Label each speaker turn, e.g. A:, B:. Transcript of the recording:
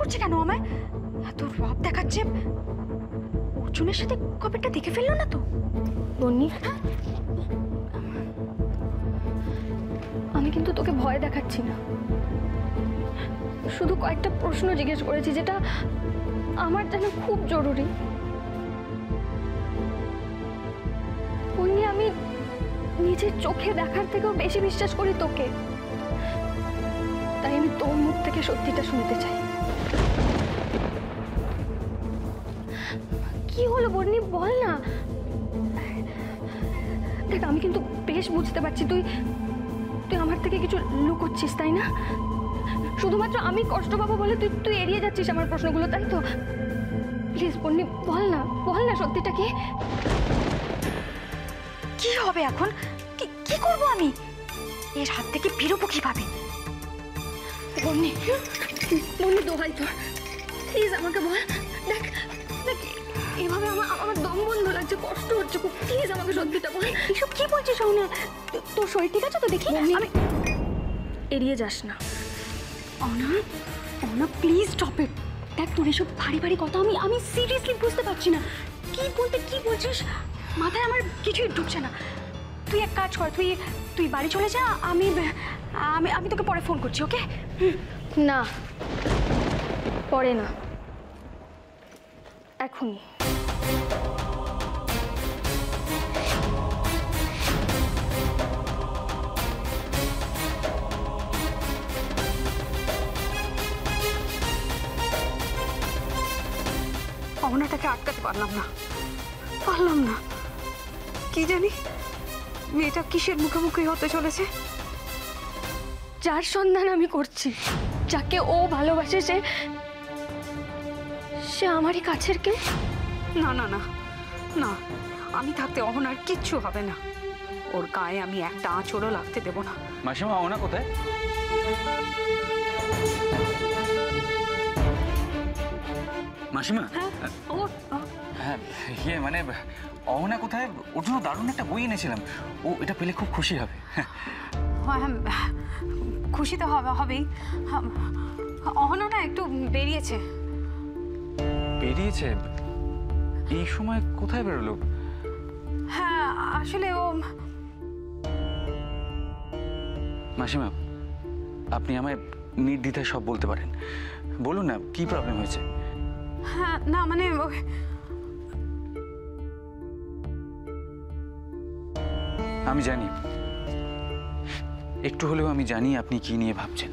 A: করছে কেন আমায়? এত রব দেখাচ্ছে। অর্জুনের সাথে কবেটা দেখে ফেললো না তো?
B: বন্নি, আমি কিন্তু তোকে ভয় দেখাচ্ছি না, শুধু কয়েকটা প্রশ্ন জিজ্ঞেস করেছি যেটা আমার জানা খুব জরুরি। বন্নি, আমি নিজের চোখে দেখার থেকেও বেশি বিশ্বাস করি তোকে, তাই আমি তোর মুখ থেকে সত্যিটা শুনতে চাই। কি হলো বন্নি, বল না। দেখ, আমি কিন্তু বেশ বুঝতে পারছি তুই তুই আমার থেকে কিছু লুকোচ্ছিস, তাই না? শুধুমাত্র আমি কষ্ট পাবো বলে তুই তুই এড়িয়ে যাচ্ছিস আমার প্রশ্নগুলো, তাই তো? প্লিজ বন্নি, বল না সত্যিটা কি?
A: কি হবে এখন? কি করবো আমি? এর হাত থেকে বেরোবো কিভাবে?
B: বন্নি, দোহাই তোর, প্লিজ আমাকে বল। দেখ দেখ, এভাবে আমার দম বন্ধ লাগছে, কষ্ট হচ্ছে খুব, প্লিজ আমাকে সত্যিটা বল।
A: এসব কি বলছিস সোনা? তোর শরীর ঠিক আছে তো? দেখি।
B: আমি এড়িয়ে যাস না।
A: অনা প্লিজ স্টপ ইট। দেখ, তোর এসব ভারী ভারী কথা আমি সিরিয়াসলি বুঝতে পারছি না। কি বলছিস? মাথায় আমার কিছুই ঢুকছে না। তুই এক কাজ কর, তুই বাড়ি চলে যা। আমি আমি আমি তোকে পরে ফোন করছি, ওকে?
B: না, পরে না, এখনই।
A: অনাটাকে আটকাতে পারলাম না। কি জানি মেয়েটা কিসের মুখোমুখি হতে চলেছে।
B: যার সন্ধান আমি করছি, যাকে ও ভালোবাসে, সে আমারই কাছের কেউ।
C: না, আমি থাকতে অহনার কিচ্ছু হবে না। ওর গায়ে আমি একটা আঁচড়ও লাগতে দেব না।
D: মাসিমা, অহনা কোথায়? মাসিমা, হ্যাঁ, মানে অহনা কোথায়? ওর জন্য দারুণ একটা বই এনেছিলাম, ও এটা পেলে খুব খুশি হবে।
C: খুশি তো হবেই। অহনা না একটু বেরিয়েছে।
D: এই সময় কোথায় বেরোলো?
C: হ্যাঁ, আসলে ও।
D: মাসিমা, আপনি আমায় নির্দ্বিধায় সব বলতে পারেন। বলুন না, কি প্রবলেম হয়েছে?
C: হ্যাঁ, না মানে
D: আমি জানি, একটু হলেও আমি জানি আপনি কি নিয়ে ভাবছেন।